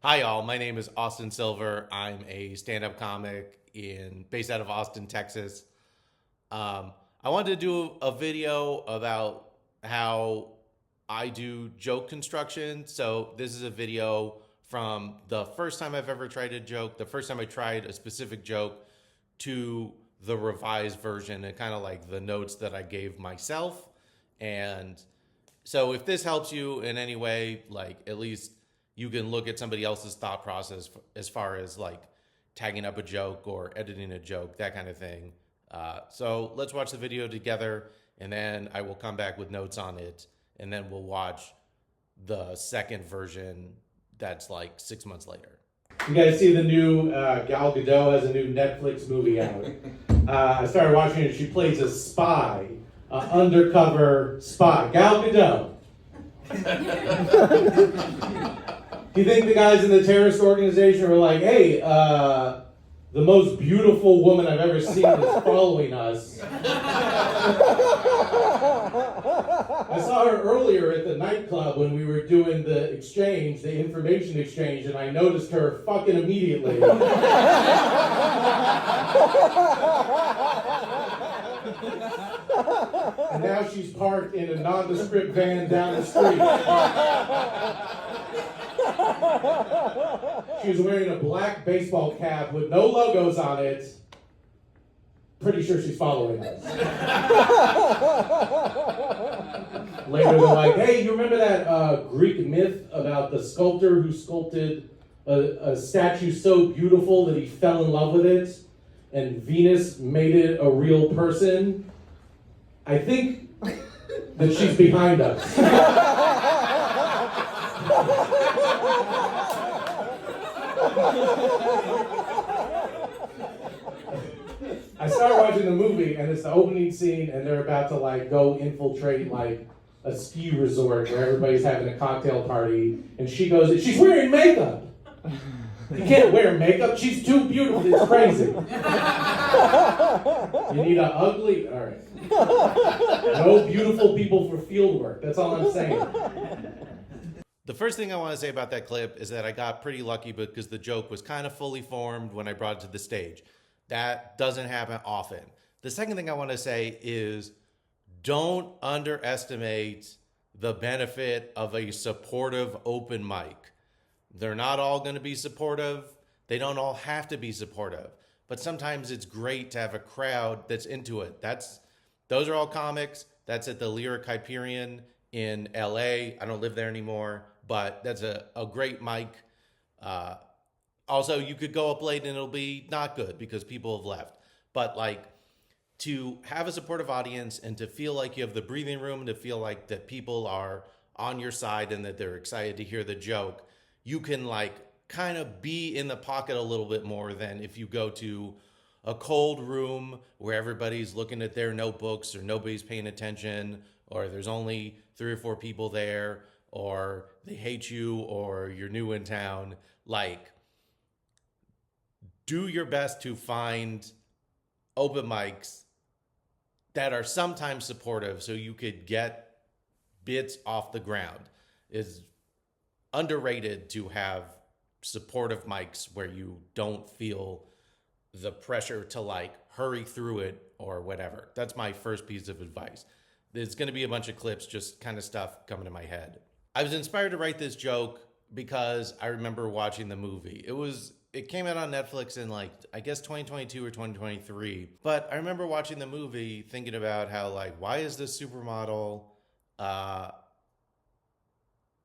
Hi, y'all. My name is Austin Silver. I'm a stand-up comic based out of Austin, Texas. I wanted to do a video about how I do joke construction. So this is a video from the first time I've ever tried a joke, the first time I tried a specific joke, to the revised version and kind of like the notes that I gave myself. And so if this helps you in any way, like at least you can look at somebody else's thought process as far as like tagging up a joke or editing a joke, that kind of thing. So let's watch the video together, and then I will come back with notes on it, and then we'll watch the second version that's like 6 months later. You guys see the new Gal Gadot has a new Netflix movie out. I started watching it. She plays a spy, undercover spy. Gal Gadot. Do you think the guys in the terrorist organization were like, hey, the most beautiful woman I've ever seen is following us? I saw her earlier at the nightclub when we were doing the exchange, the information exchange, and I noticed her fucking immediately. And now she's parked in a nondescript van down the street. She was wearing a black baseball cap with no logos on it. Pretty sure she's following us. Later they're like, hey, you remember that Greek myth about the sculptor who sculpted a statue so beautiful that he fell in love with it, and Venus made it a real person? I think that she's behind us. I started watching the movie, and it's the opening scene, and they're about to like go infiltrate like a ski resort where everybody's having a cocktail party, and she's wearing makeup. You can't wear makeup. She's too beautiful. It's crazy. You need an ugly. All right. No beautiful people for field work. That's all I'm saying. The first thing I want to say about that clip is that I got pretty lucky because the joke was kind of fully formed when I brought it to the stage. That doesn't happen often. The second thing I want to say is don't underestimate the benefit of a supportive open mic. They're not all going to be supportive. They don't all have to be supportive. But sometimes it's great to have a crowd that's into it. Those are all comics. That's at the Lyric Hyperion in LA. I don't live there anymore, but that's a great mic. Also, you could go up late and it'll be not good because people have left. But like to have a supportive audience and to feel like you have the breathing room, to feel like that people are on your side and that they're excited to hear the joke, you can like kind of be in the pocket a little bit more than if you go to a cold room where everybody's looking at their notebooks or nobody's paying attention, or there's only 3 or 4 people there, or they hate you, or you're new in town. Like, do your best to find open mics that are sometimes supportive so you could get bits off the ground. It's underrated to have supportive mics where you don't feel the pressure to like hurry through it or whatever. That's my first piece of advice. There's going to be a bunch of clips, just kind of stuff coming to my head. I was inspired to write this joke because I remember watching the movie. It came out on Netflix in like, I guess 2022 or 2023. But I remember watching the movie thinking about how like, why is this supermodel,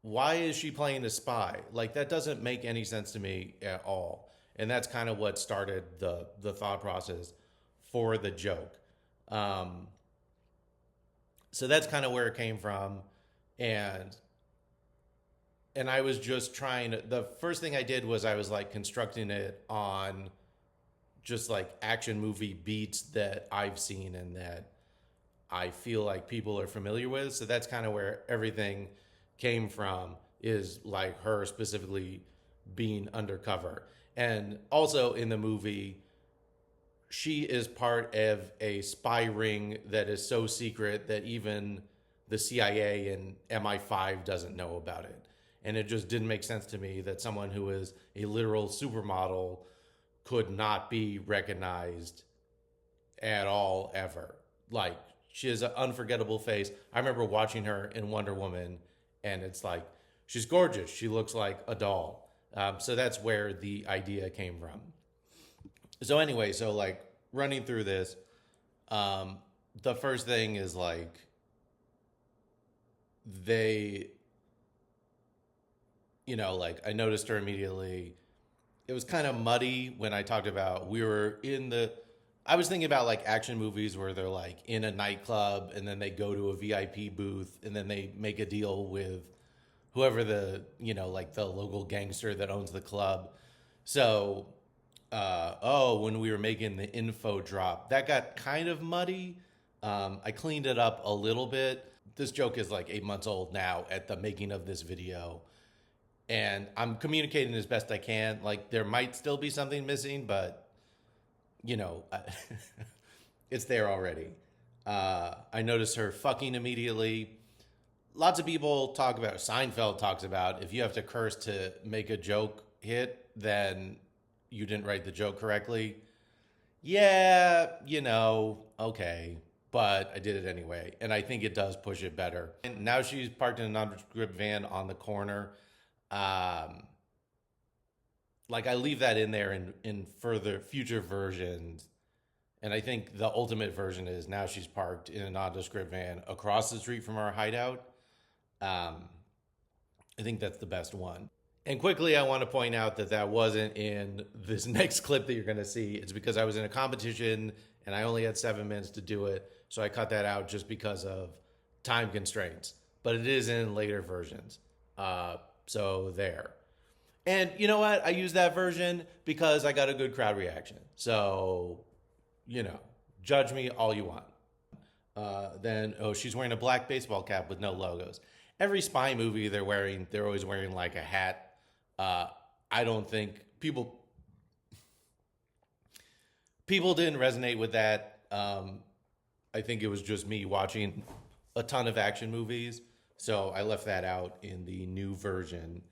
why is she playing a spy? Like that doesn't make any sense to me at all. And that's kind of what started the thought process for the joke. So that's kind of where it came from. And I was just the first thing I did was I was like constructing it on just like action movie beats that I've seen and that I feel like people are familiar with. So that's kind of where everything came from, is like her specifically being undercover. And also in the movie, she is part of a spy ring that is so secret that even the CIA and MI5 doesn't know about it. And it just didn't make sense to me that someone who is a literal supermodel could not be recognized at all ever. Like, she has an unforgettable face. I remember watching her in Wonder Woman, and it's like, she's gorgeous. She looks like a doll. So that's where the idea came from. So anyway, so like running through this, the first thing is like they, you know, like I noticed her immediately. It was kind of muddy when I talked about I was thinking about like action movies where they're like in a nightclub and then they go to a VIP booth and then they make a deal with whoever the, you know, like the local gangster that owns the club. So, when we were making the info drop, that got kind of muddy. I cleaned it up a little bit. This joke is like 8 months old now at the making of this video. And I'm communicating as best I can. Like, there might still be something missing, but, you know, it's there already. I noticed her fucking immediately. Lots of people talk about, Seinfeld talks about, if you have to curse to make a joke hit, then you didn't write the joke correctly. Yeah, you know, okay. But I did it anyway. And I think it does push it better. And now she's parked in a nondescript van on the corner. Like I leave that in there in further future versions. And I think the ultimate version is now she's parked in a nondescript van across the street from our hideout. I think that's the best one. And quickly, I want to point out that wasn't in this next clip that you're going to see. It's because I was in a competition and I only had 7 minutes to do it. So I cut that out just because of time constraints. But it is in later versions. So there. And you know what? I used that version because I got a good crowd reaction. So, you know, judge me all you want. Then she's wearing a black baseball cap with no logos. Every spy movie they're always wearing like a hat. I don't think people didn't resonate with that. I think it was just me watching a ton of action movies. So I left that out in the new version.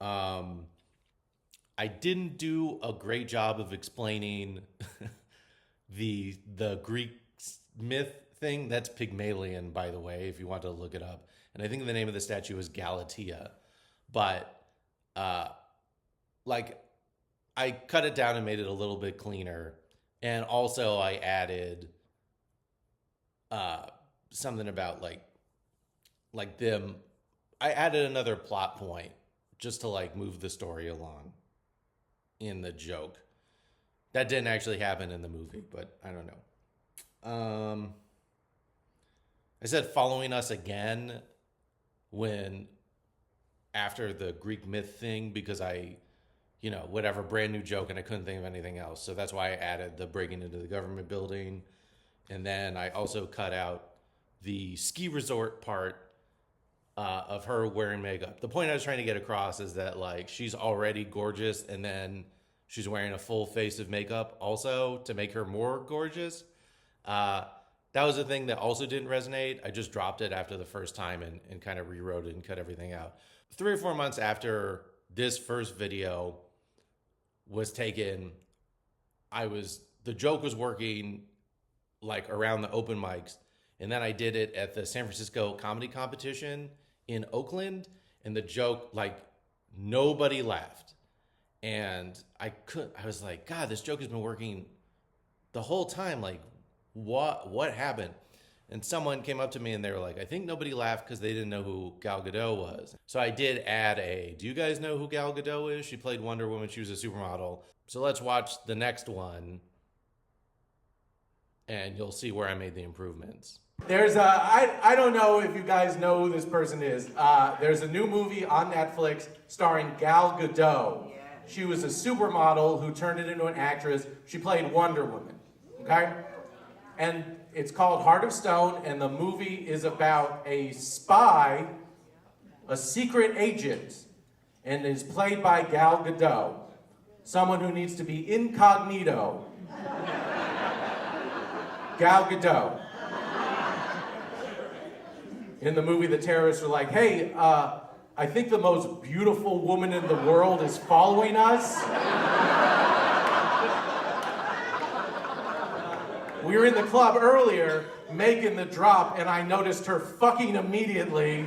I didn't do a great job of explaining the Greek myth thing. That's Pygmalion, by the way, if you want to look it up. And I think the name of the statue is Galatea. But like I cut it down and made it a little bit cleaner. And also I added something about like them. I added another plot point just to like move the story along in the joke. That didn't actually happen in the movie, but I don't know. I said following us again after the Greek myth thing because whatever, brand new joke and I couldn't think of anything else. So that's why I added the breaking into the government building. And then I also cut out the ski resort part of her wearing makeup. The point I was trying to get across is that like she's already gorgeous and then she's wearing a full face of makeup also to make her more gorgeous. That was the thing that also didn't resonate. I just dropped it after the first time and kind of rewrote it and cut everything out. 3 or 4 months after this first video was taken, the joke was working like around the open mics. And then I did it at the San Francisco comedy competition in Oakland. And the joke, like nobody laughed. And I was like, God, this joke has been working the whole time. Like, what happened? And someone came up to me and they were like, I think nobody laughed because they didn't know who Gal Gadot was. So I did add do you guys know who Gal Gadot is? She played Wonder Woman. She was a supermodel. So let's watch the next one and you'll see where I made the improvements. There's I don't know if you guys know who this person is. There's a new movie on Netflix starring Gal Gadot. Yeah. She was a supermodel who turned it into an actress. She played Wonder Woman, okay? And it's called Heart of Stone, and the movie is about a spy, a secret agent, and is played by Gal Gadot, someone who needs to be incognito. Gal Gadot. In the movie, the terrorists were like, hey, I I think the most beautiful woman in the world is following us. We were in the club earlier, making the drop, and I noticed her fucking immediately.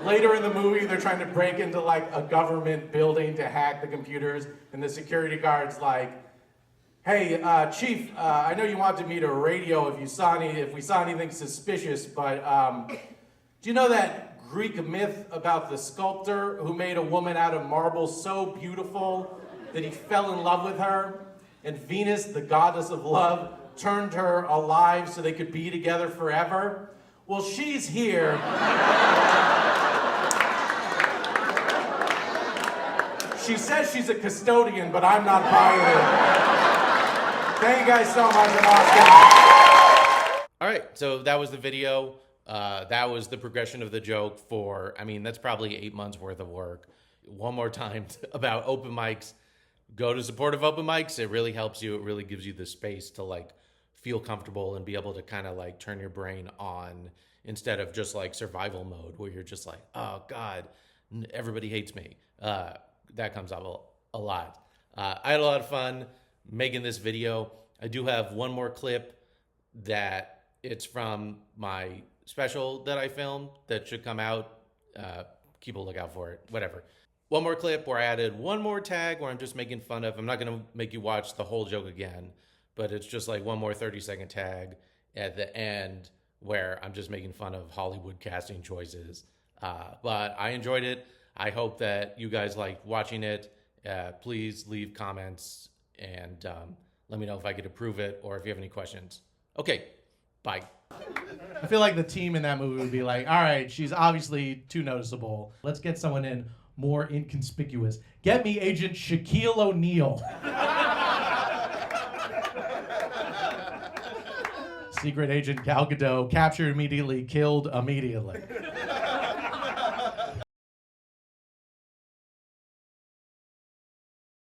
Later in the movie, they're trying to break into like a government building to hack the computers, and the security guard's like, "Hey, Chief, I know you wanted me to radio if we saw anything suspicious, but do you know that Greek myth about the sculptor who made a woman out of marble so beautiful that he fell in love with her, and Venus, the goddess of love, turned her alive so they could be together forever? Well, she's here." She says she's a custodian, but I'm not buying it. Thank you guys so much. I'm Austin. All right, so that was the video. That was the progression of the joke for, I mean, that's probably 8 months worth of work. One more time about open mics. Go to supportive open mics. It really helps you. It really gives you the space to like feel comfortable and be able to kind of like turn your brain on instead of just like survival mode where you're just like, oh God, everybody hates me. That comes up a lot. I had a lot of fun making this video. I do have one more clip that it's from my special that I filmed that should come out. Keep a lookout for it, whatever. One more clip where I added one more tag where I'm just making fun of, I'm not going to make you watch the whole joke again, but it's just like one more 30-second tag at the end where I'm just making fun of Hollywood casting choices. But I enjoyed it. I hope that you guys liked watching it. Please leave comments and let me know if I could approve it or if you have any questions. Okay, bye. I feel like the team in that movie would be like, all right, she's obviously too noticeable. Let's get someone in more inconspicuous. Get me Agent Shaquille O'Neal. Secret Agent Gal Gadot, captured immediately, killed immediately.